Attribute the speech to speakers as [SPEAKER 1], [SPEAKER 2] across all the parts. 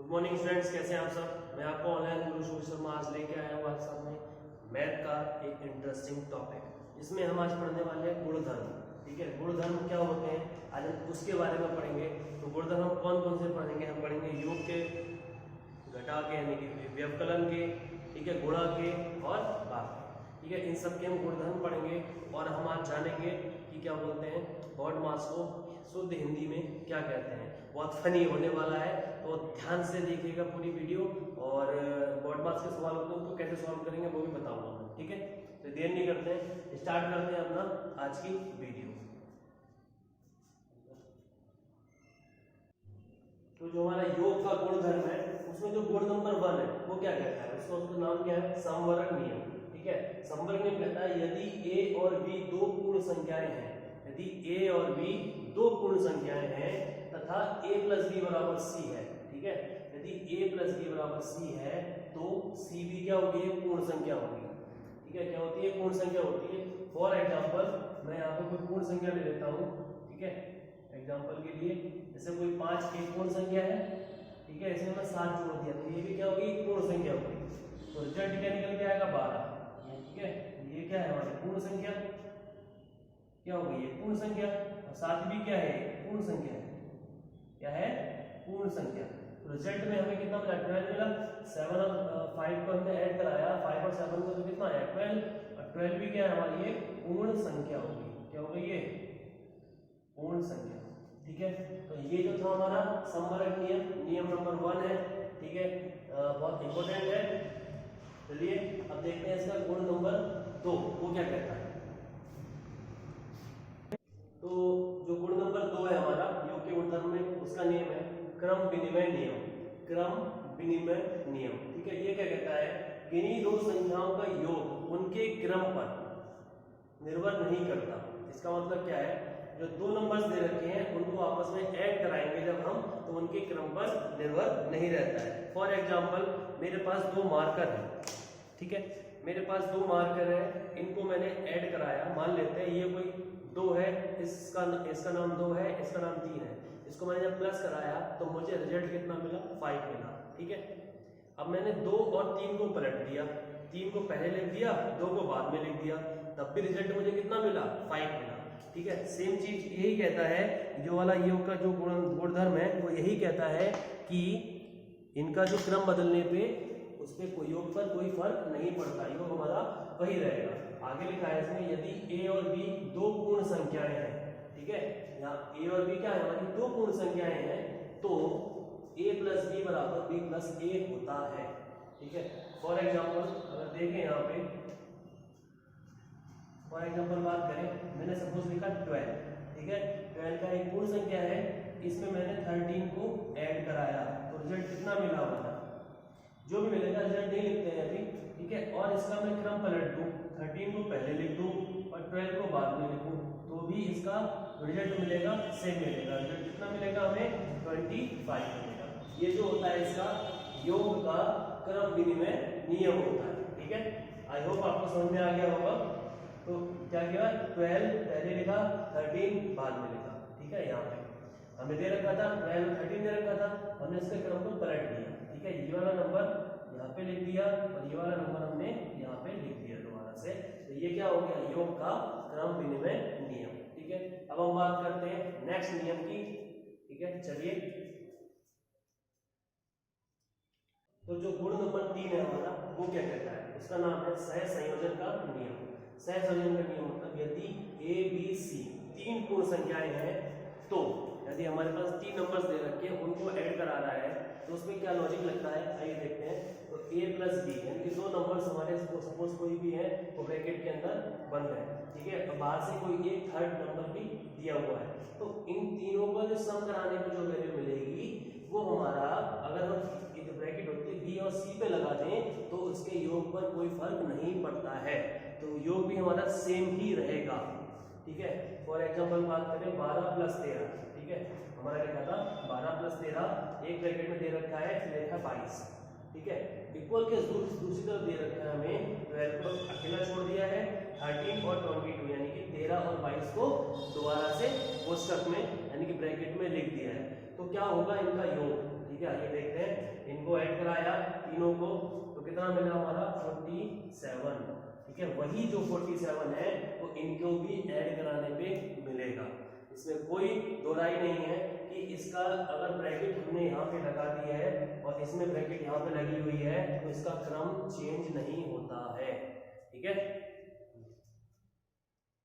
[SPEAKER 1] Good morning students, कैसे हैं आप सब। मैं आपको ऑनलाइन गुरु शुभ शर्मा आज लेके आया हूँ आपके सामने मैथ का एक इंटरेस्टिंग टॉपिक। इसमें हम आज पढ़ने वाले हैं गुणधर्म। ठीक है, गुणधर्म क्या होते हैं आज हम उसके बारे में पढ़ेंगे। तो गुणधर्म हम कौन कौन से पढ़ेंगे, हम पढ़ेंगे योग के, घटा के यानी कि व्यवकलन के, ठीक है, गुणा के और भाग के। ठीक है, इन सब के हम गुणधर्म पढ़ेंगे और हम आज जानेंगे कि क्या बोलते हैं बॉड मास को शुद्ध हिंदी में क्या कहते हैं। बहुत फनी होने वाला है, तो ध्यान से देखिएगा पूरी वीडियो। और बॉड मास के सवाल होते हैं उनको कैसे सॉल्व करेंगे वो भी बताऊंगा मैं। ठीक है, तो देर नहीं करते हैं, स्टार्ट करते हैं अपना आज की वीडियो। तो जो हमारा योग का गुणधर्म है उसमें जो गुण नंबर 1 है वो क्या कहता है, उसका नाम क्या है, समवर्ग नियम। ठीक है, समवर्ग नियम कहता है यदि a और b दो पूर्ण संख्याएं हैं, यदि a और b दो पूर्ण संख्याएं हैं तथा a प्लस b बराबर c है। ठीक है, यदि a प्लस b बराबर c है तो c भी क्या होगी, एक पूर्ण संख्या होगी। ठीक है, क्या होती है, पूर्ण संख्या होती है। फॉर एग्जांपल मैं यहाँ पे कोई पूर्ण संख्या ले लेता हूँ। ठीक है, एग्जांपल के लिए जैसे कोई 5 एक पूर्ण संख्या है। ठीक है, इसमें मैं 7 जोड़ दिया तो ये भी क्या होगी, एक पूर्ण संख्या होगी। तो रिजल्ट क्या निकल के आएगा 12। ठीक है, ये क्या है हमारी पूर्ण संख्या, क्या हो गई ये पूर्ण संख्या, और साथ भी क्या है पूर्ण संख्या है, क्या है पूर्ण संख्या। तो रिजल्ट में हमें कितना मिला, 12 मिला। 7 और 5 को हमने ऐड कराया, 5 और 7 को तो कितना आया 12, और 12 भी क्या है हमारी ये पूर्ण संख्या होगी। क्या हो गई ये पूर्ण संख्या। ठीक है, तो ये जो था हमारा समवर्ग नियम, नियम नंबर 1 है। ठीक है, बहुत इंपॉर्टेंट है। चलिए अब देखते हैं इसका गुण नंबर 2 वो क्या कहता है। तो जो गुण नंबर 2 है हमारा योग के गुणधर्म में, उसका नियम है क्रम विनिमय नियम। क्रम विनिमय नियम। ठीक है, ये क्या कहता है, किन्हीं दो संख्याओं का योग उनके क्रम पर निर्भर नहीं करता। इसका मतलब क्या है, जो दो नंबर्स दे रखे हैं उनको आपस में ऐड कराएंगे जब हम, तो उनके क्रम पर निर्भर नहीं रहता है। फॉर एग्जांपल मेरे पास दो मार्कर है। ठीक है, मेरे पास दो मार्कर है, इनको मैंने ऐड कराया। मान लेते हैं ये कोई 2 है, इसका नाम 2 है, इसका नाम 3 है। इसको मैंने जब प्लस कराया तो मुझे रिजल्ट कितना मिला, 5 मिला। ठीक है, अब मैंने 2 और 3 को पलट दिया, 3 को पहले लिख दिया, 2 को बाद में लिख दिया, तब भी रिजल्ट मुझे कितना मिला, 5 मिला। ठीक है, सेम चीज यही कहता है, जो वाला योग का जो गुणधर्म है वो यही कहता है कि इनका जो क्रम बदलने पे उस पे कोई योग पर कोई फर्क नहीं पड़ता, योग हमारा वही रहेगा। आगे लिखा है इसमें यदि a और b दो पूर्ण संख्याएं हैं। ठीक है, यहाँ a और b क्या है हमारी दो पूर्ण संख्याएं हैं, तो a प्लस b बराबर b प्लस a होता है। ठीक है, फॉर एग्जाम्पल अगर देखें यहाँ पे, फॉर एग्जाम्पल बात करें, मैंने सपोज लिखा 12। ठीक है, 12 का एक पूर्ण संख्या है, इसमें मैंने 13 को ऐड कराया तो रिजल्ट कितना मिला हमारा, जो भी मिलेगा रिजल्ट नहीं लिखते हैं अभी। ठीक है, और इसका मैं क्रम पलट दूं, 13 को पहले लिख दूं और 12 को बाद में लिखूं, तो भी इसका रिजल्ट मिलेगा सेम मिलेगा। रिजल्ट कितना मिलेगा हमें, 25 मिलेगा। ये जो होता है इसका योग का क्रम विनिमय नियम होता है। ठीक है, आई होप आपको समझ में आ गया होगा। तो क्या किया, 12 पहले लिखा, 13 बाद में लिखा। ठीक है, यहाँ पे हमें दे रखा था 12 और 13 दे रखा था, हमने इसके क्रम को पलट दिया। ठीक है, ये वाला नंबर यहाँ पे लिख दिया और ये वाला नंबर हमने यहाँ पे लिख दिया दोबारा से। तो ये क्या हो गया, योग का क्रम विनिमय नियम। ठीक है, अब हम बात करते हैं नेक्स्ट नियम की। ठीक है, चलिए, तो जो गुण नंबर 3 है हमारा वो क्या कहता है, उसका नाम है सहसंयोजन का नियम। सहसंयोजन का नियम मतलब यदि a b c तीन पूर्ण संख्याएं हैं, तो यदि हमारे पास 3 नंबर्स दे रखे हैं उनको ऐड करा रहा है तो उसमें क्या लॉजिक लगता है, आइए देखते हैं। तो a प्लस b यानी कि दो नंबर्स हमारे सपोज कोई भी है वो ब्रैकेट के अंदर बंद है। ठीक है, तो बाहर से कोई एक थर्ड नंबर भी दिया हुआ है, तो इन तीनों का जो सम कराने पर जो वैल्यू मिलेगी वो हमारा, अगर हम ब्रैकेट होती है b और c पे लगा दें तो उसके योग पर कोई फर्क नहीं पड़ता है, तो योग भी हमारा सेम ही रहेगा। ठीक है, फॉर एग्जांपल बात करें 12 प्लस 13। ठीक है, हमारा लिखा था 12 प्लस 13, एक ब्रैकेट में दे रखा है, फिर लिखा 22। ठीक है, इक्वल के दूसरी तरफ दे रखा है हमें 12 को अकेला छोड़ दिया है, 13 और 22 यानी कि 13 और 22 को दोबारा से कोष्टक में यानी कि ब्रैकेट में लिख दिया है, तो क्या होगा इनका योग। ठीक ठीक है, आइए देखते हैं, इनको ऐड कराया तीनों को तो कितना मिला हमारा 47, ठीक है। वही जो 47 है वो इनको भी ऐड कराने पे मिलेगा, इसमें कोई दो राय नहीं है कि इसका अगर ब्रैकेट हमने यहाँ पे लगा दिया है और इसमें ब्रैकेट यहाँ पे लगी हुई है तो इसका क्रम चेंज नहीं होता है, ठीक है।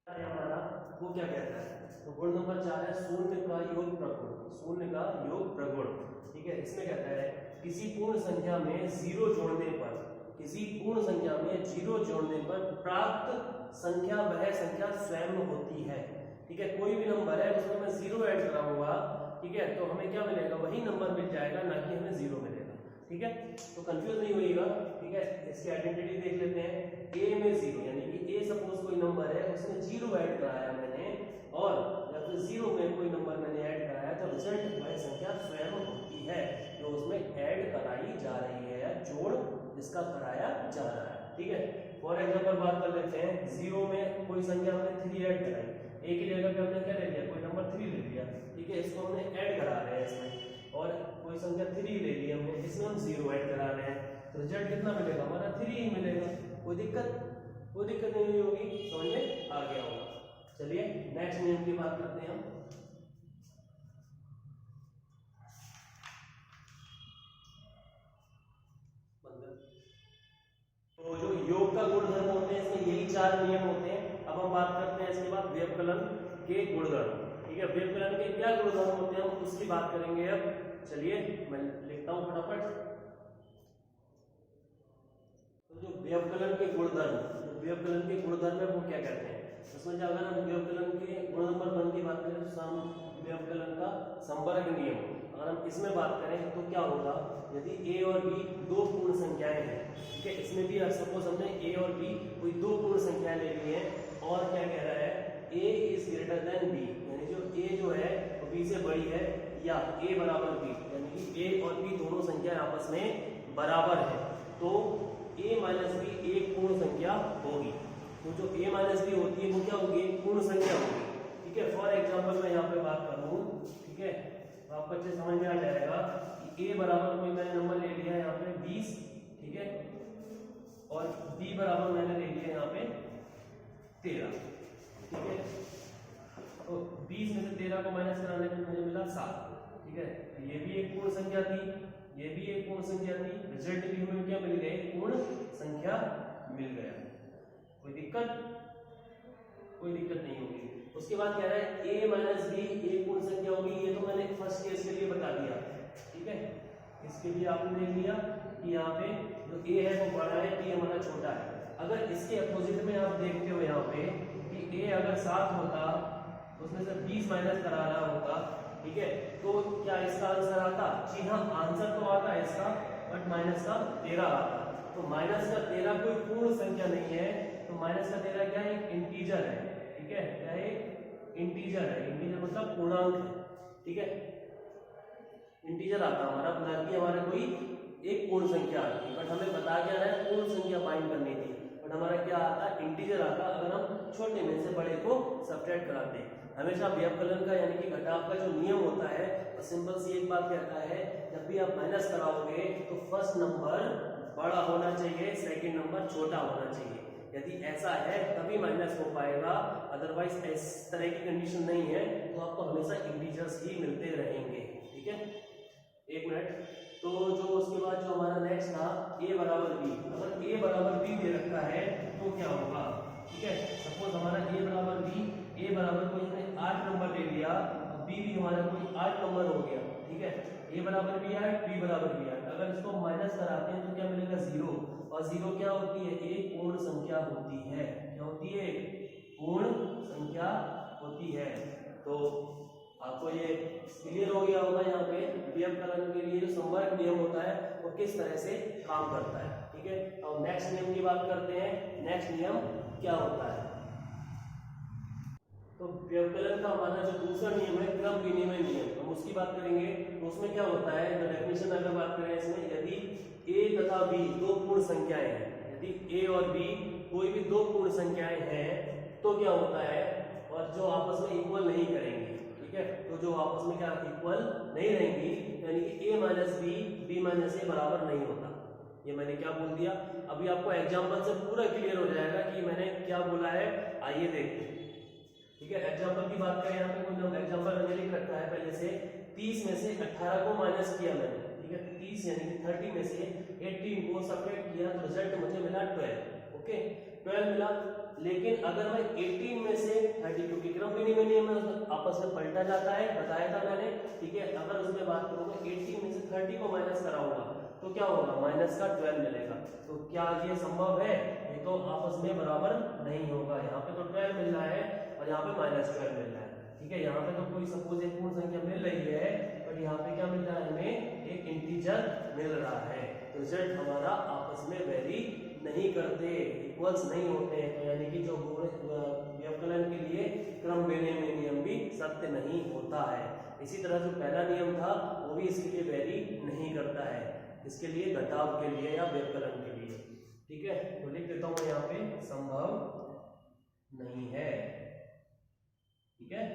[SPEAKER 1] हमारा वो क्या कहता है, तो गुण नंबर 4 है शून्य का योग प्रगुण, शून्य का योग प्रगुण, ठीक है। इसमें कहता है किसी पूर्ण संख्या में जीरो जोड़ने पर, किसी पूर्ण संख्या में जीरो जोड़ने पर प्राप्त संख्या वह संख्या स्वयं होती है, ठीक है। कोई भी नंबर है उसमें मैं जीरो ऐड कराऊंगा, ठीक है, तो हमें क्या मिलेगा, वही नंबर मिल जाएगा, ना कि हमें जीरो मिलेगा, ठीक है। तो कंफ्यूज नहीं होइएगा, ठीक है। इसकी आइडेंटिटी देख लेते हैं, ए में जीरो यानी कि ए सपोज कोई नंबर है उसमें जीरो ऐड कराया मैंने, और या फिर जीरो में कोई नंबर मैंने ऐड कराया, तो रिजल्ट वह संख्या स्वयं होती है जो उसमें ऐड कराई जा रही है या जोड़ जिसका कराया जा रहा है, ठीक है। फॉर एग्जांपल बात कर लेते हैं, जीरो में कोई संख्या हमने 3 ऐड कराई, ए की जगह पे हमने क्या ले लिया, कोई नंबर 3 ले लिया, ठीक है, इसको हमने ऐड करा रहे हैं इसमें, और कोई संख्या 3 ले ली हमने, इसमें हम 0 ऐड करा रहे हैं, तो रिजल्ट कितना मिलेगा, हमारा 3 ही मिलेगा, कोई दिक्कत नहीं होगी, समझ में आ गया होगा। चलिए नेक्स्ट नियम की बात करते हैं हम। तो जो योग का गुणधर्म होते हैं इसमें यही 4 नियम होते हैं। अब हम बात करते हैं इसके बाद व्यवकलन के गुणधर्म, ठीक है। व्यवकलन के क्या गुणधर्म होते हैं हम उसकी बात करेंगे अब। चलिए मैं लिखता हूं फटाफट। तो जो व्यवकलन के गुणधर्म है वो क्या कहते हैं, उसमें अगर हम व्यवकलन के गुण नंबर 1 की बात करें तो व्यवकलन का संवर्ग नियम, अगर हम इसमें बात करें तो क्या होगा, यदि a और b दो पूर्ण संख्याएं हैं, ठीक है, इसमें भी सपोज हमने a और b कोई दो पूर्ण संख्याएं ले ली हैं, और क्या कह रहा है, a is greater than b, यानी जो a जो है वो b से बड़ी है, या a बराबर b, यानी कि a और b दोनों संख्याएं आपस में बराबर है, तो a माइनस बी एक पूर्ण संख्या होगी। तो जो a माइनस बी होती है वो क्या होगी, एक पूर्ण संख्या होगी, ठीक है। फॉर एग्जांपल मैं यहाँ पे बात करूँ, ठीक है, तो आपको अच्छे समझ में आ जाएगा कि a बराबर में मैंने नंबर ले लिया यहाँ पे 20, ठीक है, और b बराबर मैंने ले लिया यहाँ पे 13, ठीक है। तो 20 में से 13 को माइनस कराने में मुझे मिला 7, ठीक है। तो ये भी एक पूर्ण संख्या थी, ये भी एक पूर्ण संख्या थी, रिजल्ट भी हमें क्या मिल गया, एक पूर्ण संख्या मिल गया। कोई दिक्कत नहीं होगी। उसके बाद कह रहा है a माइनस बी एक पूर्ण संख्या होगी, ये तो मैंने फर्स्ट केस के लिए बता दिया, ठीक है। इसके लिए आपने देख लिया कि यहाँ पे जो a है वो बड़ा है, b हमारा छोटा है। अगर इसके अपोजिट में आप देखते हो यहाँ पे कि a अगर 7 होता तो उसमें से 20 माइनस करा रहा होता, ठीक है, तो क्या इसका आंसर आता, जी हाँ आंसर तो आता है इसका, बट माइनस का 13 आता। तो माइनस का 13 कोई पूर्ण संख्या नहीं है, तो माइनस का 13 क्या है, एक इंटीजर है, ठीक है, क्या है, इंटीजर है, इंटीजर मतलब पूर्णांक है, ठीक है, इंटीजर आता हमारा, ना कि हमारा कोई एक पूर्ण संख्या आती, बट हमें बता क्या रहा है, पूर्ण संख्या फाइंड करनी थी, बट हमारा क्या आता, इंटीजर आता, अगर हम छोटे में से बड़े को सब्ट्रैक्ट कराते हैं। हमेशा व्यवकलन का यानी कि घटाव का जो नियम होता है वो सिंपल सी एक बात कहता है, जब भी आप माइनस कराओगे तो फर्स्ट नंबर बड़ा होना चाहिए, सेकंड नंबर छोटा होना चाहिए। यदि ऐसा है तभी माइनस हो पाएगा, अदरवाइज इस तरह की कंडीशन नहीं है तो आपको हमेशा इंटीजर्स ही मिलते रहेंगे, ठीक है। एक मिनट, तो जो उसके बाद जो हमारा नेक्स्ट था a बराबर b, अगर a बराबर b दे रखा है तो क्या होगा, ठीक है। सपोज हमारा a बराबर b, a बराबर कोई हमने 8 नंबर ले लिया, b भी हमारा कोई 8 नंबर हो गया, ठीक है। a बराबर b 8, b बराबर b 8, अगर इसको माइनस कराते हैं तो क्या मिलेगा 0, और 0 क्या होती है, एक पूर्ण संख्या होती है, क्या होती है, पूर्ण संख्या होती है। तो आपको ये क्लियर हो गया होगा यहाँ पे व्यवकलन के लिए जो संवर्ग नियम होता है वो किस तरह से काम करता है, ठीक है। अब नेक्स्ट नियम की बात करते हैं, नेक्स्ट नियम क्या होता है। तो व्यवकलन का हमारा जो दूसरा नियम है क्रम विनिमय नियम, हम उसकी बात करेंगे। तो उसमें क्या होता है, जो डेफिनेशन अगर बात करें इसमें, यदि a तथा b दो पूर्ण संख्याएं हैं, यदि a और b कोई भी दो पूर्ण संख्याएं हैं तो क्या होता है, और जो आपस में इक्वल नहीं करेंगे, ठीक ठीक है, तो जो आपस में क्या इक्वल नहीं रहेंगी, यानी कि a minus B, B minus A बराबर नहीं होता। ये मैंने क्या बोल दिया, अभी आपको एग्जांपल से पूरा क्लियर हो जाएगा कि मैंने क्या बोला है। आइए देखते हैं, ठीक है। एग्जांपल की बात करें, यहाँ पे कोई एग्जांपल मैंने लिख रखा है पहले से। 30 में से 18 को माइनस किया मैंने, ठीक है। 30 यानी कि 30 में से 18 को सब्ट्रैक्ट किया तो रिजल्ट मुझे मिला 12। ओके, 12 मिला। लेकिन अगर मैं 18 में से 30, क्योंकि क्रम विनिमय नियम में आपस में पलटा जाता है, बताया था मैंने, ठीक है। अगर उसमें बात करूंगा 18 में से 30 को माइनस कराऊंगा तो क्या होगा, माइनस का 12 मिलेगा। तो क्या ये संभव है? ये तो आपस में बराबर नहीं होगा। यहाँ पे तो 12 मिल रहा है और यहाँ पे माइनस 12 मिल रहा है, ठीक है। यहाँ पे तो कोई सपोज एक पूर्ण संख्या मिल रही है, बट यहाँ पे क्या मिल रहा है, हमें एक इंटीजर मिल रहा है। तो रिजल्ट हमारा आपस में वेरी नहीं करते, इक्वल्स नहीं होते हैं। तो यानी कि जो व्यवकलन के लिए क्रम विनिमय नियम भी सत्य नहीं होता है। इसी तरह जो पहला नियम था वो भी इसके लिए वेरी नहीं करता है, इसके लिए घटाव के लिए या व्यवकलन के लिए, ठीक है। तो लिख देता हूं यहाँ पे संभव नहीं है, ठीक है।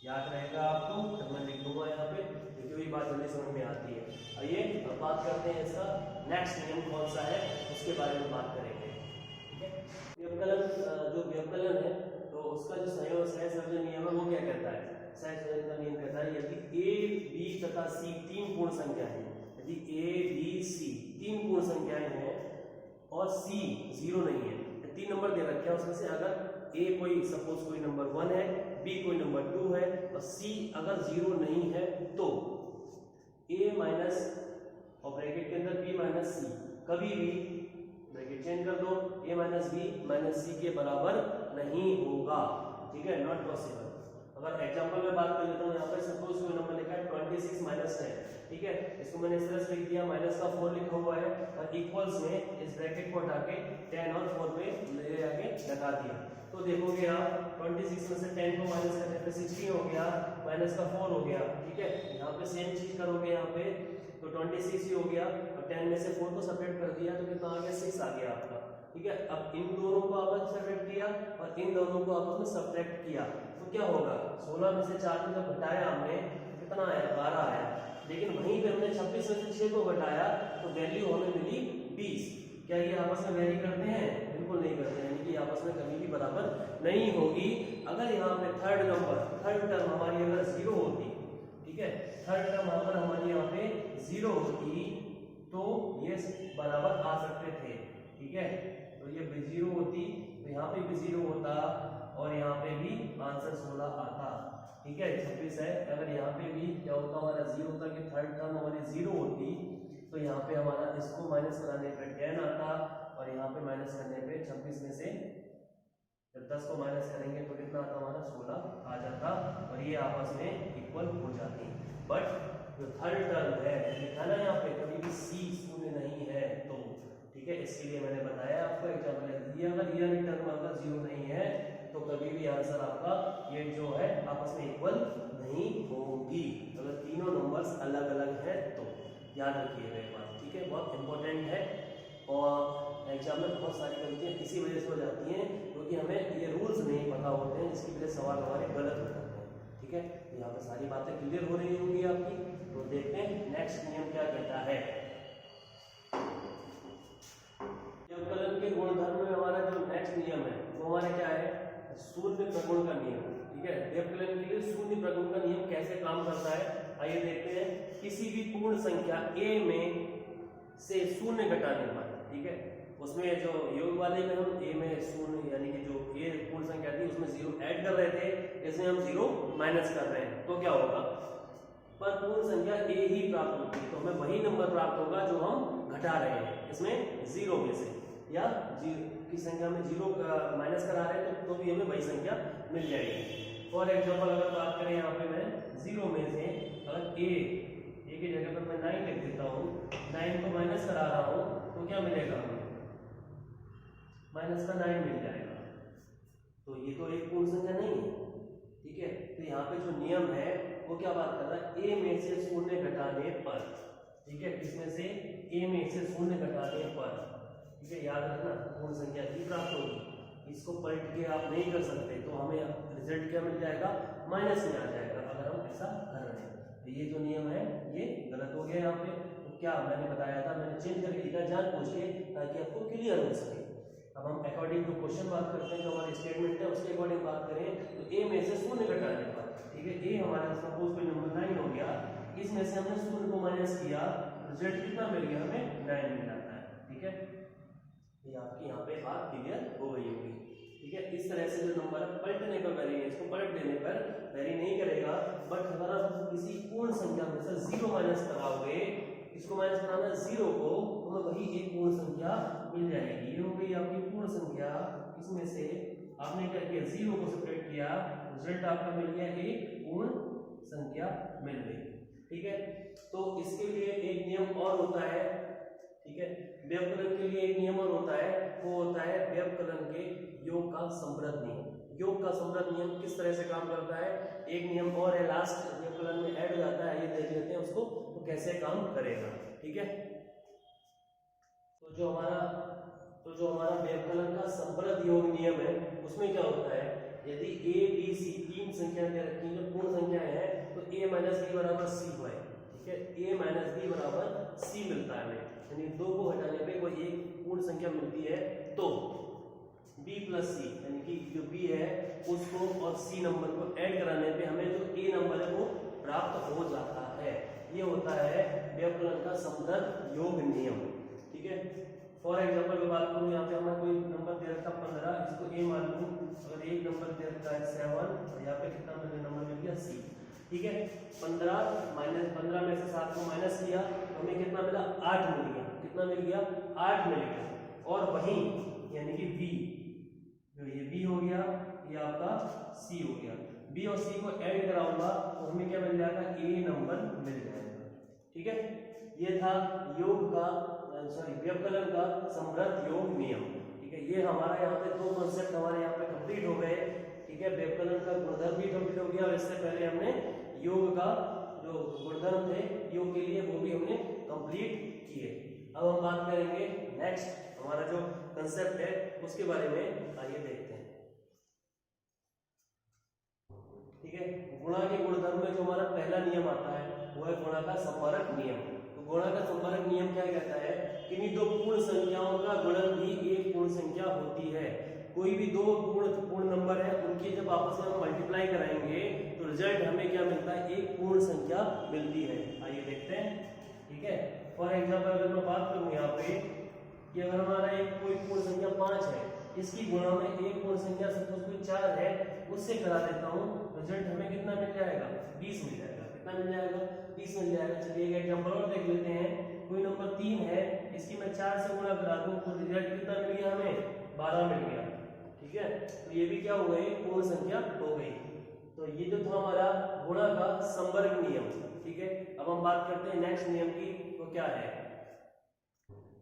[SPEAKER 1] याद रहेगा आपको, जब मैं लिख दूंगा यहाँ पे, क्योंकि वही बात जल्दी समझ में आती है। आइए अब बात करते हैं इसका नेक्स्ट नियम कौन सा है, उसके बारे में बात करेंगे, ठीक है। व्यवकलन, जो व्यवकलन है तो उसका जो सहसंयोजन नियम है वो क्या कहता है, सहसंयोजन का नियम कहता है यदि a, b तथा c तीन पूर्ण संख्या है, यदि a, b, c तीन पूर्ण संख्याएं हैं और c 0 नहीं है, 3 नंबर दे रखे हैं, उसमें से अगर a कोई सपोज कोई नंबर 1 है, b कोई नंबर 2 है और c अगर 0 नहीं है, तो a माइनस और ब्रैकेट के अंदर b माइनस c कभी भी ब्रैकेट चेंज कर दो, a minus b minus c के बराबर नहीं होगा, ठीक है, नॉट पॉसिबल। अगर एग्जांपल में बात कर लेता हूँ, यहाँ पर सपोज कोई नंबर लिखा है 26 माइनस 10, ठीक है। इसको मैंने इस तरह से लिख दिया, माइनस का 4 लिखा हुआ है और इक्वल्स में इस ब्रैकेट को हटा के 10 और 4 में ले जाके लगा दिया। तो देखोगे आप 26 में से 10 को माइनस करने पे 16 हो गया, माइनस का 4 हो गया, ठीक है। यहाँ पे सेम चीज करोगे, यहाँ पे तो 26 ही हो गया और 10 में से 4 को सब्ट्रैक्ट कर दिया तो कितना आ गया, 6 आ गया आपका, ठीक है। अब इन दोनों को आपस में सब्ट्रैक्ट किया और इन दोनों को आपस में सब्ट्रैक्ट किया तो क्या होगा, 16 में से 4 को जब घटाया हमने तो कितना आया, 12 आया। लेकिन वहीं पे हमने 26 में से 6 को घटाया तो वैल्यू हमें मिली 20। क्या ये आपस में वेरी करते हैं? बिल्कुल नहीं करते हैं, यानी कि आपस में कभी भी बराबर नहीं होगी। अगर यहाँ पे थर्ड टर्म हमारी अगर 0 होती, ठीक है, थर्ड टर्म अगर हमारी यहाँ पे 0 होती तो ये बराबर आ सकते थे, ठीक है। तो ये भी 0 होती तो यहाँ पे भी 0 होता और यहाँ पे भी आंसर 16 आता, ठीक है। 26 है, अगर यहाँ पे भी क्या होता, हमारा 0 होता कि थर्ड टर्म हमारी 0 होती तो यहाँ पे हमारा इसको माइनस कराने पे 10 आता और यहाँ पे माइनस करने पे 26 में से जब 10 को माइनस करेंगे तो कितना आता, हमारा 16 आ जाता और ये आपस में इक्वल हो जाती। बट जो थर्ड टर्म है लिखा ना यहाँ पे, कभी भी c शून्य नहीं है तो, ठीक है। इसके लिए मैंने बताया आपको एग्जाम्पल, अगर ये टर्म अगर 0 नहीं है तो कभी भी आंसर आपका ये जो है आपस में इक्वल नहीं होगी, अगर तीनों नंबर्स अलग अलग हैं तो। याद रखिएगा एक बात, ठीक है, बहुत इंपॉर्टेंट है। और एग्जाम में बहुत सारी गलतियां इसी वजह से हो जाती हैं क्योंकि हमें ये रूल्स नहीं पता होते हैं, जिसकी वजह से सवाल हमारे गलत हो जाते हैं, ठीक है। यहाँ पे सारी बातें क्लियर हो रही होंगी आपकी। तो देखते हैं नेक्स्ट नियम क्या कहता है। व्यवकलन के गुणधर्म में हमारा जो नेक्स्ट नियम है वो हमारा क्या है, शून्य प्रगुण का नियम, ठीक है। व्यवकलन के लिए शून्य प्रगुण का नियम कैसे काम करता है, आइए देखते हैं। किसी भी पूर्ण संख्या a में से शून्य घटाने पर, ठीक है, उसमें जो योग वाले में हम a में शून्य यानी कि जो a पूर्ण संख्या थी उसमें 0 ऐड कर रहे थे, इसमें हम 0 माइनस कर रहे हैं तो क्या होगा, पर पूर्ण संख्या a ही प्राप्त होगी तो हमें वही नंबर प्राप्त होगा जो हम घटा रहे हैं इसमें 0 में से, या 0 की संख्या में 0 माइनस करा रहे हैं तो भी हमें वही संख्या मिल जाएगी। फॉर एग्जाम्पल अगर बात करें यहाँ पे मैं 0 में से अगर a की जगह पर मैं 9 लिख देता हूँ, 9 को माइनस करा रहा हूँ तो क्या मिलेगा हमें, माइनस का 9 मिल जाएगा। तो ये तो एक पूर्ण संख्या नहीं है, ठीक है। तो यहाँ पे जो नियम है वो क्या बात कर रहा है, a में से शून्य घटाने पर, ठीक है, किसमें से, a में से शून्य घटाने पर, ठीक है। याद रखना पूर्ण संख्या ही प्राप्त होगी, इसको पलट के आप नहीं कर सकते तो हमें रिजल्ट क्या मिल जाएगा, माइनस में आ जाएगा अगर हम ऐसा कर रहे हैं। तो ये जो नियम है ये गलत हो गया यहाँ पे। तो क्या मैंने बताया था, मैंने चेंज करके लिखा जानबूझ के ताकि आपको क्लियर हो सके। अब हम अकॉर्डिंग टू क्वेश्चन बात करते हैं, जो हमारे स्टेटमेंट है उसके अकॉर्डिंग बात करें तो ए में से शून्य घटाने पर, ठीक है, ए हमारा सपोज कोई नंबर 9 हो गया, इसमें से हमने शून्य को माइनस किया, रिजल्ट कितना मिल गया, हमें 9 मिल जाता है। ठीक है, ये आपकी यहाँ पे बात क्लियर हो गई होगी। ठीक है, इस तरह से जो नंबर पलटने पर वेरी है, इसको पलट देने पर वेरी नहीं करेगा, बट अगर आप किसी पूर्ण संख्या में से 0 माइनस कराओगे, इसको माइनस कराना 0 को, तो वही एक पूर्ण संख्या मिल जाएगी। ये हो गई आपकी पूर्ण संख्या, इसमें से आपने क्या किया, 0 को सेपरेट किया, रिजल्ट आपका मिल गया एक पूर्ण संख्या मिल गई। ठीक है, तो इसके लिए एक नियम और होता है। ठीक है, व्यवकलन के लिए एक नियम और होता है, वो होता है व्यवकलन के योग का समृद्ध नियम। योग का समृद्ध नियम किस तरह से काम करता है, एक नियम और है लास्ट व्यवकलन में ऐड हो जाता है, ये देख लेते हैं उसको तो कैसे काम करेगा। ठीक है, तो जो हमारा व्यवकलन का समृद्ध योग नियम है उसमें क्या होता है, यदि a b c तीन संख्या दे रखी है जो पूर्ण संख्याएं हैं, तो a माइनस बी बराबर सी हुआ है। ठीक है, a माइनस बी बराबर सी मिलता है हमें, यानी 2 को हटाने पे कोई एक पूर्ण संख्या मिलती है, तो b प्लस सी यानी कि जो b है उसको और c नंबर को ऐड कराने पे हमें जो a नंबर है वो प्राप्त हो जाता है। ये होता है व्यवकलन का समृद्ध योग नियम। ठीक है, फॉर एग्जांपल मैं बात करूं, यहाँ पे हमें कोई नंबर दे रखा 15, इसको a मान लूं, अगर एक नंबर दे रखा है 7 और यहाँ पे कितना मुझे नंबर मिल गया c। ठीक है, 15 में से 7 को माइनस किया तो हमें कितना मिला, 8 मिल गया। कितना मिल गया, 8 मिल गया। और वहीं यानी कि b, जो ये b हो गया, ये आपका c हो गया, b और c को ऐड कराऊंगा तो हमें क्या मिल जाएगा, a नंबर मिल जाएगा। ठीक है, ये था योग का व्यवकलन का समृद्ध योग नियम। ठीक है, ये हमारा यहाँ पे 2 कॉन्सेप्ट हमारे यहाँ पे कंप्लीट हो गए। ठीक है, व्यवकलन का गुणधर्म भी कंप्लीट हो गया और इससे पहले हमने योग का जो गुणधर्म थे योग के लिए वो भी हमने कंप्लीट किए। अब हम बात करेंगे नेक्स्ट हमारा जो कंसेप्ट है उसके बारे में, आइए देखते हैं। ठीक है, गुणा के गुणधर्म में जो हमारा पहला नियम आता है वो है गुणा का संपारक नियम। तो गुणा का संपारक नियम क्या कहता है, किन्हीं दो पूर्ण संख्याओं का गुणन भी एक पूर्ण संख्या होती है। कोई भी दो पूर्ण नंबर है, उनकी जब आपस में हम मल्टीप्लाई कराएंगे तो रिजल्ट हमें क्या मिलता है, एक पूर्ण संख्या मिलती है। आइए देखते हैं। ठीक है, फॉर एग्जांपल अगर मैं बात करूं यहाँ पे कि अगर हमारा एक कोई पूर्ण संख्या 5 है, इसकी गुणा में एक पूर्ण संख्या सपोज कोई 4 है, उससे करा देता हूँ, रिजल्ट हमें कितना मिल जाएगा, 20 मिल जाएगा। कितना मिल जाएगा, 20 मिल जाएगा। चलिए एक एग्जांपल और देख लेते हैं। कोई नंबर 3 है, इसकी मैं 4 से गुणा करा दूं तो रिजल्ट कितना मिल गया, हमें 12 मिल गया। ठीक है, तो ये भी क्या हो गई, पूर्ण संख्या हो गई। तो ये जो था हमारा गुणा का संवर्ग नियम। ठीक है, अब हम बात करते हैं नेक्स्ट नियम की, तो क्या है,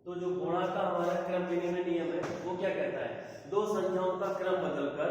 [SPEAKER 1] तो जो गुणा का हमारा क्रम विनिमय नियम है वो क्या कहता है, दो संख्याओं का क्रम बदलकर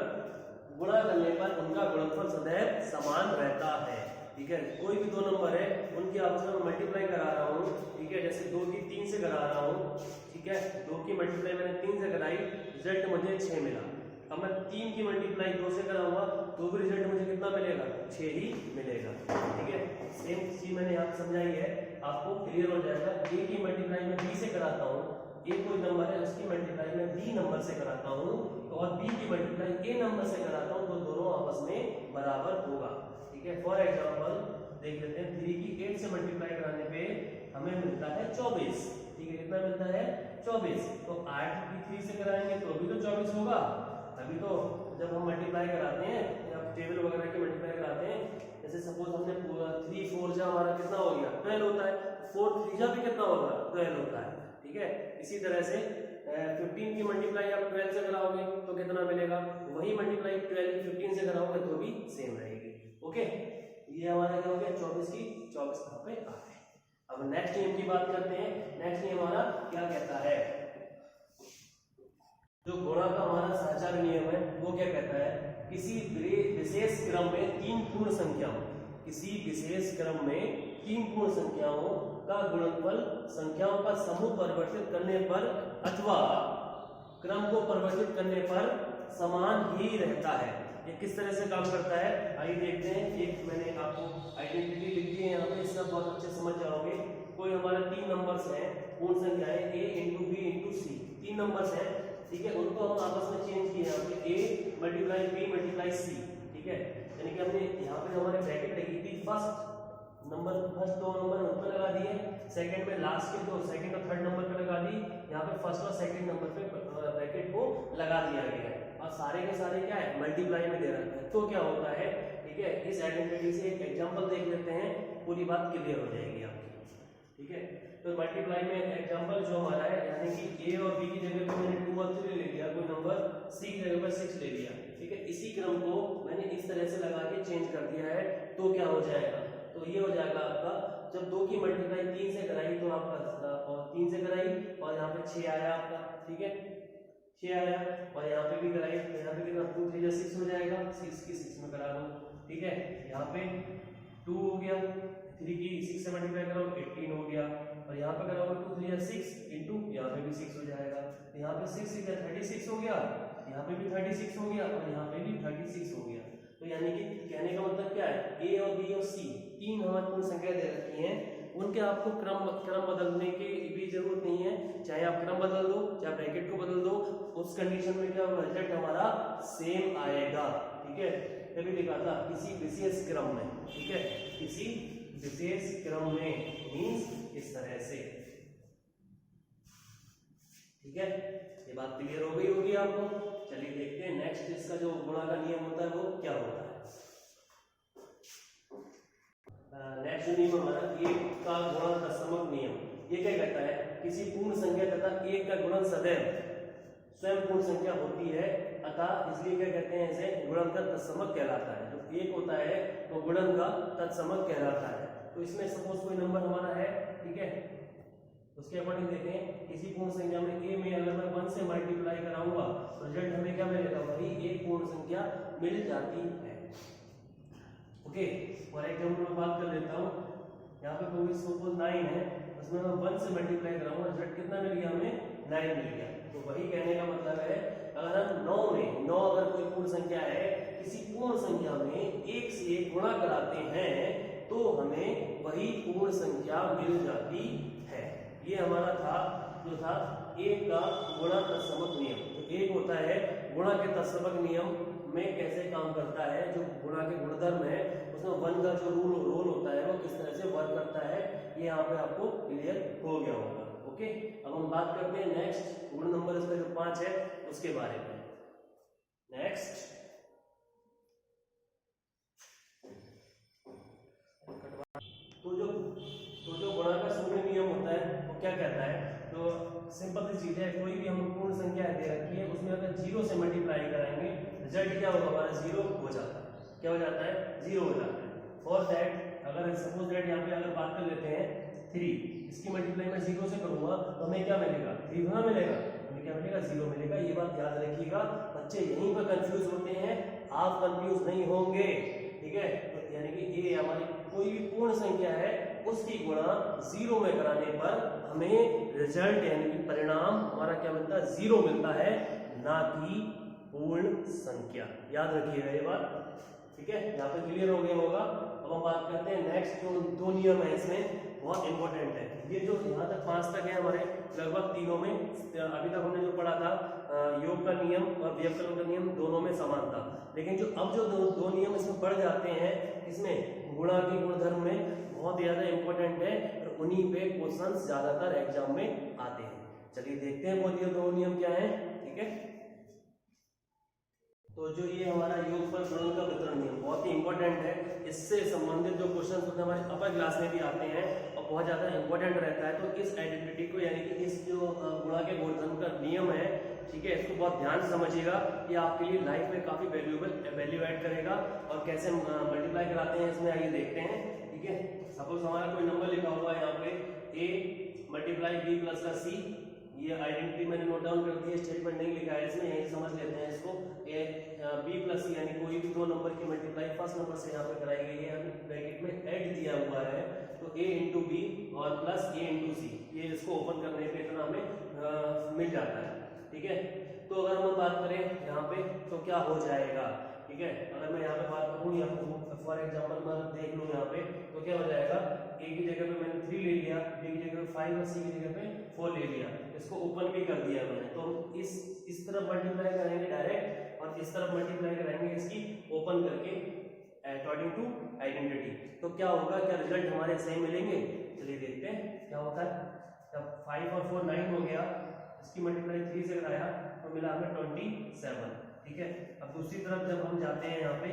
[SPEAKER 1] गुणा करने पर उनका गुणनफल सदैव समान रहता है। ठीक है, कोई भी दो नंबर है उनकी आपस में मल्टीप्लाई करा रहा हूँ। ठीक है, जैसे 2 की 3 से करा रहा हूँ। ठीक है, 2 की मल्टीप्लाई मैंने 3 से कराई, रिजल्ट मुझे 6 मिला। अब मैं 3 की मल्टीप्लाई 2 से कराऊंगा तो भी रिजल्ट मुझे कितना मिलेगा, 6 ही मिलेगा। ठीक है, सेम चीज मैंने यहाँ समझाई है, आपको क्लियर हो जाएगा। a की मल्टीप्लाई मैं b से कराता हूँ, a कोई नंबर है उसकी मल्टीप्लाई मैं b नंबर से कराता हूँ, तो और b की मल्टीप्लाई a नंबर से कराता हूँ, तो दोनों आपस में बराबर होगा। ठीक है, फॉर एग्जांपल देख लेते हैं, 3 की 8 से मल्टीप्लाई कराने पे हमें मिलता है 24। ठीक है, कितना मिलता है, 24। तो 8 की 3 से कराएंगे तो भी तो 24 होगा। अभी तो जब हम मल्टीप्लाई कराते हैं या टेबल वगैरह की मल्टीप्लाई कराते हैं, जैसे सपोज हमने 3 4 जा हमारा कितना हो गया, 12 होता है। 4 3 जा भी कितना होगा, 12 होता है। ठीक है, इसी तरह से 15 की मल्टीप्लाई आप 12 से कराओगे तो कितना मिलेगा, वही मल्टीप्लाई 12 की 15 से कराओगे तो भी सेम रहेगी। ओके, ये हमारा क्या हो गया, 24 की 24 यहाँ पे आ गए। अब नेक्स्ट नियम की बात करते हैं। नेक्स्ट नियम हमारा क्या कहता है, जो गुणा का हमारा साचार्य नियम है वो क्या कहता है, किसी विशेष क्रम में 3 पूर्ण संख्याओं, किसी विशेष क्रम में 3 पूर्ण संख्याओं का गुणनफल संख्याओं का समूह परिवर्तित करने पर अथवा क्रम को परिवर्तित करने पर समान ही रहता है। ये किस तरह से काम करता है आइए देखते हैं। एक मैंने आपको आइडेंटिटी लिख दी है यहाँ पे, इसका बहुत अच्छे समझ जाओगे। कोई हमारे 3 नंबर्स हैं, पूर्ण संख्याएं a into B into C, 3 numbers हैं, ठीक है। उनको हम आपस में चेंज किए यहाँ पे a multiply b multiply c, ठीक है। यानी कि हमने यहाँ पे हमारे ब्रैकेट लगी थी फर्स्ट दो नंबर उन पर लगा दिए, सेकंड में लास्ट के दो सेकंड और थर्ड नंबर पे लगा दी, यहाँ पे फर्स्ट और सेकंड नंबर पे ब्रैकेट को लगा दिया गया है और सारे के सारे क्या है मल्टीप्लाई में दे रखा है। तो क्या होता है, ठीक है, इस आइडेंटिटी से एक एग्जांपल देख लेते हैं, पूरी बात क्लियर हो जाएगी आपकी, ठीक है। तो मल्टीप्लाई में एग्जांपल जो हमारा है, यानी कि a और b की जगह पे मैंने 2 और 3 ले लिया, कोई नंबर c की जगह पर 6 ले लिया, ठीक है। इसी क्रम को मैंने इस तरह से लगा के चेंज कर दिया है, तो क्या हो जाएगा, तो ये हो जाएगा आपका, जब 2 की मल्टीप्लाई 3 से कराई तो आपका 3 से कराई और यहाँ पे 6 आया आपका, ठीक है, 6 आया और यहाँ पे भी कराई, तो यहाँ पे कितना 2 3 जा 6 हो जाएगा, 6 की 6 में करा दो, ठीक है। यहाँ पे 2 हो गया, 3 की 6 से मल्टीप्लाई करो 18 हो गया और यहाँ पे कराओगे 2 3 जा 6 इंटू यहाँ पे भी 6 हो जाएगा, यहाँ पे 6 6 36 हो गया, यहाँ पे भी 36 हो गया और यहाँ पे भी 36 हो गया। तो यानी कि कहने का मतलब क्या है, a और b और c 3 हमारी पूर्ण संख्या दे रखी हैं, उनके आपको क्रम बदलने की भी जरूरत नहीं है, चाहे आप क्रम बदल दो चाहे ब्रैकेट को बदल दो, उस कंडीशन में क्या होगा, रिजल्ट हमारा सेम आएगा, ठीक है। तभी लिखा था किसी विशेष क्रम में, ठीक है, किसी विशेष क्रम में मींस इस तरह से, ठीक है। ये बात क्लियर हो गई होगी आपको। चलिए देखते हैं नेक्स्ट, इसका जो गुणा का नियम होता है वो क्या होता है। नेक्स्ट नियम हमारा एक का गुणन दशमलव नियम। ये क्या कहता है, किसी पूर्ण संख्या तथा एक का गुणन सदैव स्वयं पूर्ण संख्या होती है, अतः इसलिए क्या कहते हैं, इसे गुणन का तत्समक कहलाता है। जो एक होता है वो गुणन का तत्समक कहलाता है। तो इसमें सपोज कोई नंबर हमारा है, ठीक है, उसके अकॉर्डिंग देखें, किसी पूर्ण संख्या में a में अगर मैं 1 से मल्टीप्लाई कराऊंगा तो रिजल्ट हमें क्या मिलेगा, वही एक पूर्ण संख्या मिल जाती है, ओके। फॉर एग्जांपल मैं बात कर लेता हूँ, यहाँ पे कोई सपोज 9 है, उसमें मैं 1 से मल्टीप्लाई कराऊंगा, रिजल्ट कितना मिल गया, हमें 9 मिल गया। तो वही कहने का मतलब है, अगर हम 9 अगर कोई पूर्ण संख्या है, किसी पूर्ण संख्या में 1 से 1 गुणा कराते हैं तो हमें वही पूर्ण संख्या मिल जाती है। ये हमारा था जो था एक का गुणा तत्समक नियम। तो एक होता है गुणा के तत्समक नियम में कैसे काम करता है, जो गुणा के गुणधर्म है उसमें 1 का जो रोल होता है वो किस तरह से वर्क करता है, ये यहाँ पे आपको क्लियर हो गया होगा, ओके। अब हम बात करते हैं नेक्स्ट गुण नंबर इसका जो 5 है उसके बारे में। नेक्स्ट तो जो गुणा का शून्य नियम होता है वो क्या कहता है, तो सिंपल सी चीज है, कोई भी हम पूर्ण संख्या दे रखी है उसमें अगर 0 से मल्टीप्लाई कराएंगे रिजल्ट क्या होगा, हमारा 0 हो जाता है। क्या हो जाता है, 0 हो जाता है। फॉर दैट अगर सपोज दैट यहाँ पे अगर बात कर लेते हैं 3, इसकी मल्टीप्लाई मैं 0 से करूंगा तो हमें क्या मिलेगा, 3 गुना मिलेगा, हमें क्या मिलेगा, 0 मिलेगा। ये बात याद रखिएगा, बच्चे यहीं पर कंफ्यूज होते हैं, आप कंफ्यूज नहीं होंगे, ठीक है। तो यानी कि ये हमारी कोई भी पूर्ण संख्या है उसकी गुणा 0 में कराने पर हमें रिजल्ट यानी कि परिणाम हमारा क्या मिलता है, 0 मिलता है, ना कि पूर्ण संख्या। याद रखिएगा ये बात, ठीक है, यहाँ पे क्लियर हो गया होगा। अब हम बात करते हैं नेक्स्ट, जो 2 नियम है इसमें बहुत इंपॉर्टेंट है। ये जो यहाँ तक 5 तक है हमारे लगभग तीनों में, अभी तक हमने जो पढ़ा था योग का नियम और व्यवकलन का नियम दोनों में समान था, लेकिन जो अब जो दो नियम इसमें बढ़ जाते हैं, इसमें गुणा के गुणधर्म में बहुत ज्यादा इंपॉर्टेंट है और उन्हीं पे क्वेश्चन ज्यादातर एग्जाम में आते हैं। चलिए देखते हैं वो दो नियम क्या है, ठीक है। तो जो ये हमारा योग पर गुणन का वितरण नियम बहुत ही इंपॉर्टेंट है, इससे संबंधित जो क्वेश्चन होते हैं हमारे अपर क्लास में भी आते हैं और बहुत ज्यादा इंपॉर्टेंट रहता है। तो इस आइडेंटिटी को यानी कि इस जो गुणा के गुणधर्म का नियम है, ठीक है, इसको बहुत ध्यान से समझिएगा, ये आपके लिए लाइफ में काफी वैल्यू ऐड करेगा। और कैसे मल्टीप्लाई कराते हैं इसमें आइए देखते हैं, ठीक है। सपोज हमारा कोई नंबर लिखा हुआ है यहाँ पे a मल्टीप्लाई b प्लस का c, ये आइडेंटिटी मैंने नोट डाउन कर दी है, स्टेटमेंट नहीं लिखा है इसमें, यही समझ लेते हैं इसको। b प्लस c यानी कोई भी दो नंबर की मल्टीप्लाई फर्स्ट नंबर से यहाँ पे कराई गई है, ब्रैकेट में ऐड दिया हुआ है, तो a इंटू बी और प्लस a इंटू सी, ये इसको ओपन करने पे इतना हमें मिल जाता है, ठीक है। तो अगर हम बात करें यहाँ पे तो क्या हो जाएगा, ठीक है। अगर मैं यहाँ पे बात करूँ या फॉर एग्जांपल मैं देख लूँ यहाँ पे तो क्या हो जाएगा, ए की जगह पे मैंने 3 ले लिया, बी की जगह पे 5 और सी की जगह पे 4 ले लिया, इसको ओपन भी कर दिया मैंने। तो हम इस तरफ मल्टीप्लाई करेंगे डायरेक्ट और इस तरफ मल्टीप्लाई करेंगे इसकी ओपन करके अकॉर्डिंग टू आइडेंटिटी। तो क्या होगा, क्या रिजल्ट हमारे सेम मिलेंगे? चलिए देखते हैं क्या होता है। जब 5 और 4 9 हो गया, इसकी मल्टीप्लाई 3 से कराया तो मिला हमें 27, ठीक है। अब दूसरी तरफ जब हम जाते हैं यहाँ पे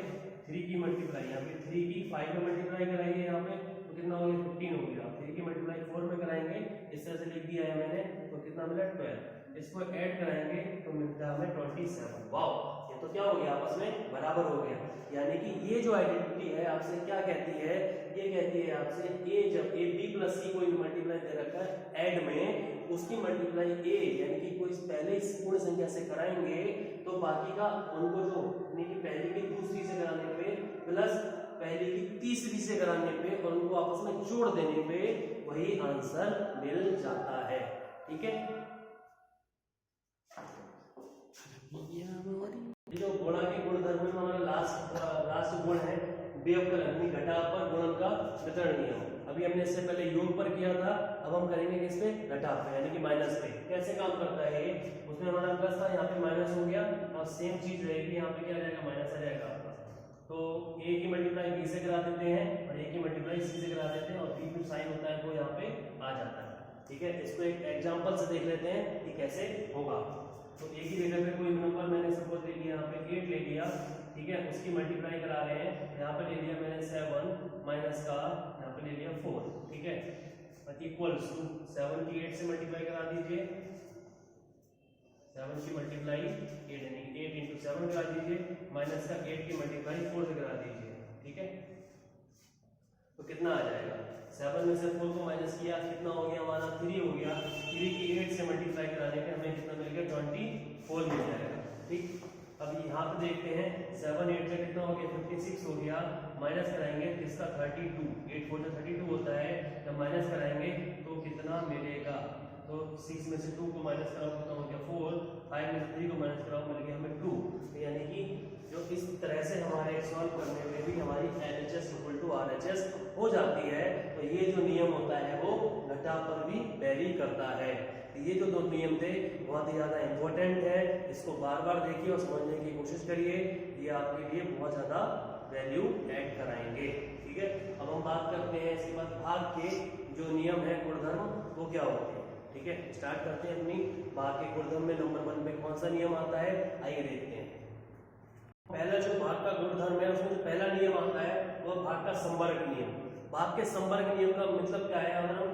[SPEAKER 1] 3 की मल्टीप्लाई, यहाँ पे 3 की 5 में मल्टीप्लाई कराएंगे यहाँ पे तो कितना हो गया 15 हो गया। 3 की मल्टीप्लाई 4 में कराएंगे, इस तरह से लिख दिया है मैंने, तो कितना मिला 12। इसको ऐड कराएंगे तो मिलता है हमें 27। वाओ, ये तो क्या हो गया, आपस में बराबर हो गया। यानी कि ये जो आइडेंटिटी है आपसे क्या कहती है, ये कहती है आपसे ए जब ए बी प्लस सी कोई मल्टीप्लाई दे रखा है ऐड में, उसकी मल्टीप्लाई ए यानी कि कोई पहले इस पूर्ण संख्या से कराएंगे तो बाकी का उनको जो यानी कि पहले की दूसरी से कराने पे प्लस पहले की तीसरी से कराने पे और उनको आपस में जोड़ देने पे वही आंसर मिल जाता है, ठीक है। ये जो गुणा के गुणधर्म में हमारा लास्ट गुण है बेअवकलन यानी घटाकर गुणन का वितरण नियम। अभी हमने इससे पहले योग पर किया था, अब हम करेंगे किस पे, घटा पे यानी कि माइनस पे। कैसे काम करता है ये, उसमें हमारा प्लस था, यहाँ पे माइनस हो गया और सेम चीज रहेगी, यहाँ पे क्या आ जाएगा माइनस आ जाएगा। तो ए की मल्टीप्लाई बी से करा देते हैं और ए की मल्टीप्लाई सी से करा देते हैं और बी जो साइन होता है वो यहाँ पे आ जाता है, ठीक है। इसको एक एग्जाम्पल से देख लेते हैं कि कैसे होगा। तो ए की जगह पे कोई नंबर मैंने सपोज ले लिया, यहाँ पे 8 ले लिया, ठीक है। उसकी मल्टीप्लाई करा रहे हैं, यहाँ पे ले लिया मैंने 7 माइनस का यहाँ पे ले लिया 4, ठीक है। इक्वल्स टू 7 की 8 से मल्टीप्लाई करा दीजिए, 7 की मल्टीप्लाई 8 यानी 8 इंटू 7 करा दीजिए, माइनस का 8 की मल्टीप्लाई 4 से करा दीजिए, ठीक है। तो कितना आ जाएगा, 7 में से 4 को माइनस किया कितना हो गया हमारा 3 हो गया। 3 की 8 से मल्टीप्लाई कराने पे हमें कितना मिल गया 24 मिल जाएगा, ठीक। अब यहाँ पे देखते हैं 7 8 से कितना हो गया 56 हो गया, माइनस कराएंगे इसका 32, 8 4 से 32 होता है, जब माइनस कराएंगे तो कितना मिलेगा, तो 6 में से 2 को माइनस कराओ कितना हो गया 4, 5 में से 3 को माइनस कराओ मिल गया हमें 2। यानी कि जो इस तरह से हमारे सॉल्व करने में भी हमारी LHS इक्वल टू RHS हो जाती है। तो ये जो नियम होता है वो घटा पर भी वैरी करता है। तो ये जो दो नियम थे बहुत ही ज़्यादा इंपॉर्टेंट है, इसको बार बार देखिए और समझने की कोशिश करिए, ये आपके लिए बहुत ज़्यादा वैल्यू ऐड कराएंगे, ठीक है। अब हम बात करते हैं इसके बाद भाग के जो नियम है गुणधर्म वो क्या होते हैं, ठीक है। स्टार्ट करते हैं अपनी भाग के गुणधर्म में नंबर 1 में कौन सा नियम आता है, आइए देखते हैं। पहला जो भाग का गुणधर्म है उसमें जो पहला नियम आता है वो भाग का संवर्ग नियम। भाग के संवर्ग नियम का मतलब क्या है, अगर हम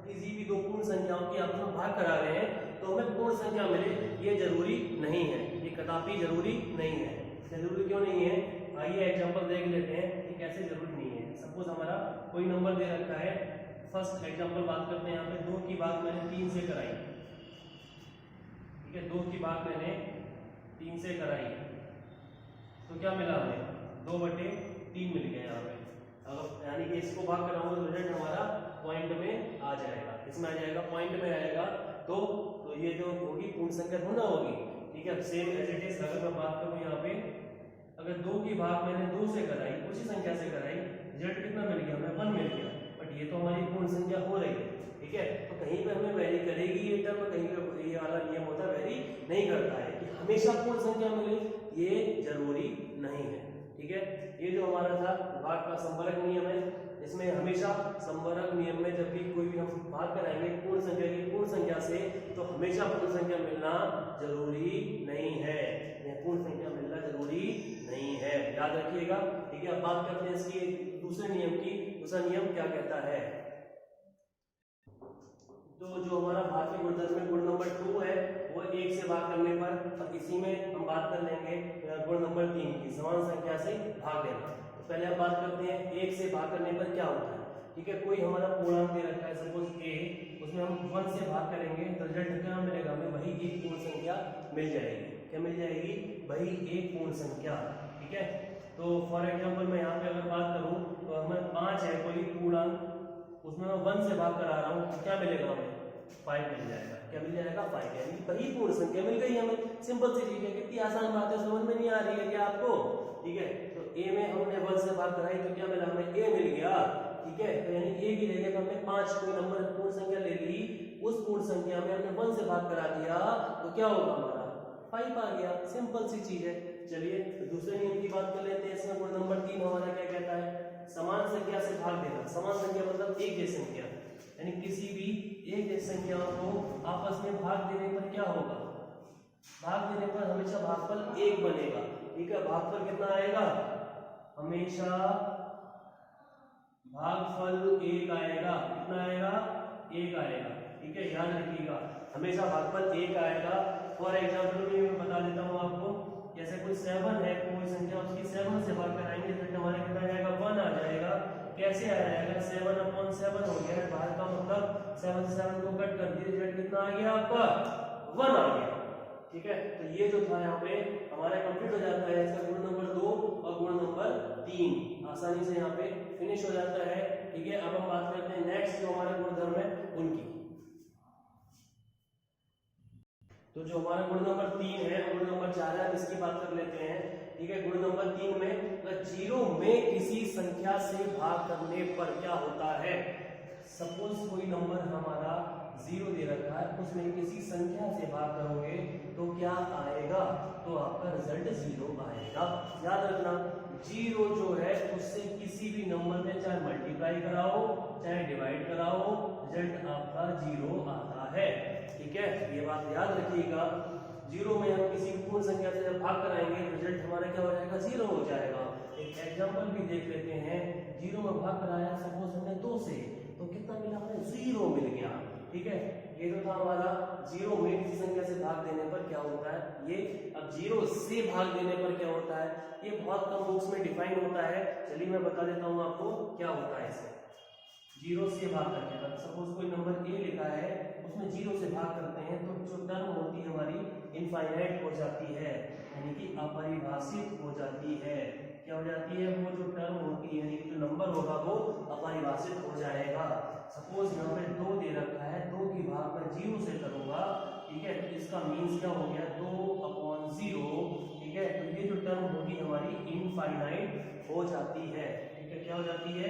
[SPEAKER 1] किसी भी दो पूर्ण संख्याओं की आपस में भाग करा रहे हैं तो हमें पूर्ण संख्या मिले ये जरूरी नहीं है, ये कदापि जरूरी नहीं है। जरूरी क्यों नहीं है, आइए एग्जांपल देख लेते हैं कि कैसे जरूरी नहीं है। सपोज हमारा कोई नंबर दे रखा है, फर्स्ट एग्जांपल बात करते हैं, यहाँ पे 2 की भाग मैंने 3 से कराई, ठीक है। 2 की भाग मैंने 3 से कराई तो क्या मिला हमें 2/3 मिल गया यहाँ पे। अब यानी कि इसको भाग कराऊंगा तो रिजल्ट हमारा पॉइंट में आ जाएगा, इसमें आ जाएगा पॉइंट में आएगा। तो ये जो होगी पूर्ण संख्या थोड़ा होगी, ठीक है। सेम एज इट इज अगर मैं बात करूं यहाँ पे, अगर 2 की भाग मैंने 2 से कराई, उसी संख्या से कराई, रिजल्ट कितना मिल गया हमें 1 मिल गया, बट ये तो हमारी पूर्ण संख्या हो रही है, ठीक है। तो कहीं पे हमें वेरी करेगी ये टर्म, कहीं पे ये वाला नियम होता है वेरी नहीं करता है कि हमेशा पूर्ण संख्या मिले, ये जरूरी नहीं है, ठीक है। ये जो हमारा था भाग का संवर्ग नियम है, इसमें हमेशा संवर्ग नियम में जब भी कोई भी हम भाग कराएंगे पूर्ण संख्या की पूर्ण संख्या से तो हमेशा पूर्ण संख्या मिलना जरूरी नहीं है, पूर्ण संख्या मिलना जरूरी नहीं है, याद रखिएगा, ठीक है। अब बात करते हैं इसकी दूसरे नियम की। दूसरा नियम क्या कहता है, तो जो हमारा भाग के गुणधर्म में गुण नंबर 2 है वो 1 से भाग करने पर, और इसी में हम बात कर लेंगे गुण नंबर 3 की, समान संख्या से भाग देना। तो पहले हम बात करते हैं 1 से भाग करने पर क्या होता है, ठीक है। कोई हमारा पूर्णांक दे रखा है सपोज a, उसमें हम 1 से भाग करेंगे तो रिजल्ट क्या मिलेगा हमें, वही एक पूर्ण संख्या मिल जाएगी। क्या मिल जाएगी, वही एक पूर्ण संख्या, ठीक है। तो फॉर एग्जाम्पल मैं यहाँ पे अगर बात करूँ तो हमें 5 है कोई पूर्णांक, उसमें मैं 1 से भाग करा रहा हूँ तो क्या मिलेगा हमें 5 मिल जाएगा। क्या मिल जाएगा? 5, यानी वही पूर्ण संख्या मिल गई हमें। सिंपल सी चीज है, कितनी आसान बात है, समझ में नहीं आ रही है क्या आपको? ठीक है, तो a में हमने 1 से भाग कराई तो क्या मिला हमें? a मिल गया। ठीक है, तो यानी a भी ले गया, तो हमने 5 कोई नंबर पूर्ण संख्या ले ली, उस पूर्ण संख्या में हमने 1 से भाग करा दिया तो क्या होगा हमारा? 5 आ गया। सिंपल सी चीज है। चलिए तो दूसरे नियम की बात कर लेते हैं। इसमें गुण नंबर 3 हमारा क्या कहता है? समान संख्या से भाग देना। समान संख्या मतलब एक जैसी संख्या, यानी किसी भी एक जैसी संख्याओं को आपस में भाग देने पर क्या होगा? भाग देने पर हमेशा भागफल 1 बनेगा। ठीक है, भागफल कितना आएगा? हमेशा भागफल 1 आएगा। कितना आएगा? 1 आएगा। ठीक है, याद रखिएगा, हमेशा भागफल 1 आएगा। फॉर एग्जाम्पल मैं बता देता हूँ आपको, जैसे कोई 7 है, कोई संख्या उसकी 7 से भाग कराएंगे तो हमारे कितना आ जाएगा? 1 आ जाएगा। कैसे आ जाएगा? 7/7 हो गया, बाहर का मतलब 7 से 7 को कट कर दिए, रिजल्ट कितना आ गया आपका? 1 आ गया। ठीक है, तो ये जो था यहाँ पे हमारा कंप्लीट हो जाता है। इसका गुण नंबर 2 और गुण नंबर 3 आसानी से यहाँ पे फिनिश हो जाता है। ठीक है, अब हम बात करते हैं नेक्स्ट जो हमारे गुणधर्म है उनकी। तो जो हमारा गुण नंबर 3 है, गुण नंबर 4 है, इसकी बात कर लेते हैं। ठीक है, गुण नंबर 3 में 0 में किसी संख्या से भाग करने पर क्या होता है? सपोज कोई नंबर हमारा 0 दे रखा है, उसमें किसी संख्या से भाग करोगे तो क्या आएगा? तो आपका रिजल्ट 0 आएगा। याद रखना, 0 जो है उससे किसी भी नंबर में चाहे मल्टीप्लाई कराओ चाहे डिवाइड कराओ, रिजल्ट आपका 0 आता है। ठीक है, ये बात याद रखिएगा। 0 में हम किसी पूर्ण संख्या से जब भाग कराएंगे रिजल्ट हमारा क्या हो जाएगा? 0 हो जाएगा। एक एग्जांपल भी देख लेते हैं। 0 में भाग कराया सपोज हमने 2 से, तो कितना मिला हमें? 0 मिल गया। ठीक है, ये तो था हमारा 0 में किसी संख्या से भाग देने पर क्या होता है। ये अब 0 से भाग देने पर क्या होता है, ये बहुत कम बुक्स में डिफाइन होता है। चलिए मैं बता देता हूँ आपको क्या होता है इसे। 0 से भाग करके, सपोज कोई नंबर a लिखा है, उसमें 0 से भाग करते हैं तो जो टर्म होती है हमारी इनफाइनाइट हो जाती है, यानी कि अपरिभाषित हो जाती है। क्या हो जाती है? वो जो टर्म होती है, यानी कि जो नंबर होगा वो अपरिभाषित हो जाएगा। सपोज यहाँ पे 2 दे रखा है, 2 की भाग मैं 0 से करूंगा। ठीक है, तो इसका मीन्स क्या हो गया? 2/0। ठीक है, तो ये जो टर्म होगी हमारी इनफाइनाइट हो जाती है। ठीक है, क्या हो जाती है?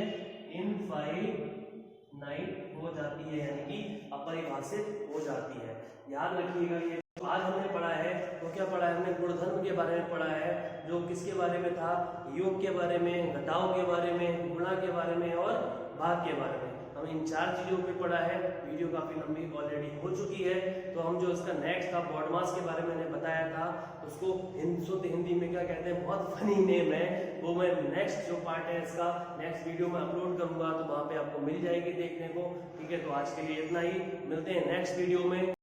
[SPEAKER 1] इनफाइनाइट हो जाती है, यानी कि अपरिभाषित हो जाती है। याद रखिएगा, ये आज हमने पढ़ा है तो क्या पढ़ा है? हमने गुणधर्म के बारे में पढ़ा है, जो किसके बारे में था? योग के बारे में, घटाव के बारे में, गुणा के बारे में और भाग के बारे में। हम इन 4 चीजों पे पढ़ा है। वीडियो काफी लंबी ऑलरेडी हो चुकी है, तो हम जो इसका नेक्स्ट था बॉडमास के बारे में मैंने बताया था, उसको शुद्ध हिंदी में क्या कहते हैं, बहुत फनी नेम है, वो मैं नेक्स्ट जो पार्ट है इसका नेक्स्ट वीडियो में अपलोड करूंगा, तो वहां पे आपको मिल जाएगी देखने को। ठीक है, तो आज के लिए इतना ही, मिलते हैं नेक्स्ट वीडियो में।